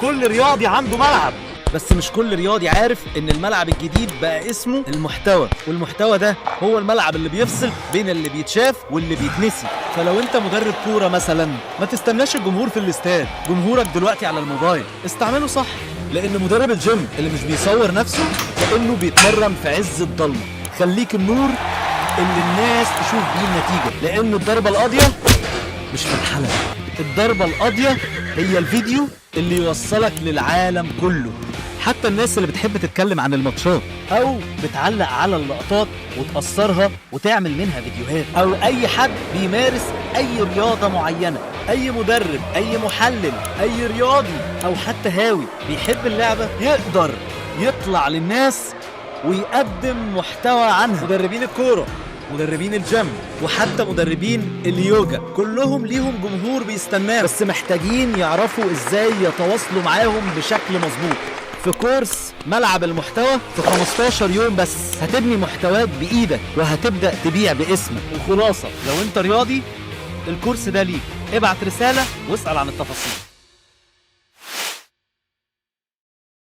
كل رياضي عنده ملعب. بس مش كل رياضي عارف ان الملعب الجديد بقى اسمه المحتوى، والمحتوى ده هو الملعب اللي بيفصل بين اللي بيتشاف واللي بيتنسي. فلو انت مدرب كورة مثلا، ما تستناش الجمهور في الاستاد، جمهورك دلوقتي على الموبايل، استعمله صح. لان مدرب الجيم اللي مش بيصور نفسه كأنه بيتمرن في عز الضلمة. خليك النور اللي الناس تشوف بيه النتيجة، لان الضربة القاضية مش في الحلبة، الضربة القاضية هي الفيديو اللي يوصلك للعالم كله. حتى الناس اللي بتحب تتكلم عن الماتشات او بتعلق على اللقطات وتقصرها وتعمل منها فيديوهات، او اي حد بيمارس اي رياضة معينة، اي مدرب، اي محلل، اي رياضي او حتى هاوي بيحب اللعبة يقدر يطلع للناس ويقدم محتوى عنها. مدربين الكورة، مدربين الجيم، وحتى مدربين اليوجا، كلهم ليهم جمهور بيستناه، بس محتاجين يعرفوا ازاي يتواصلوا معاهم بشكل مظبوط. في كورس ملعب المحتوى في 15 يوم بس هتبني محتواك بإيدك وهتبدأ تبيع باسمك. وخلاصة، لو انت رياضي الكورس ده ليك، ابعت رسالة واسأل عن التفاصيل.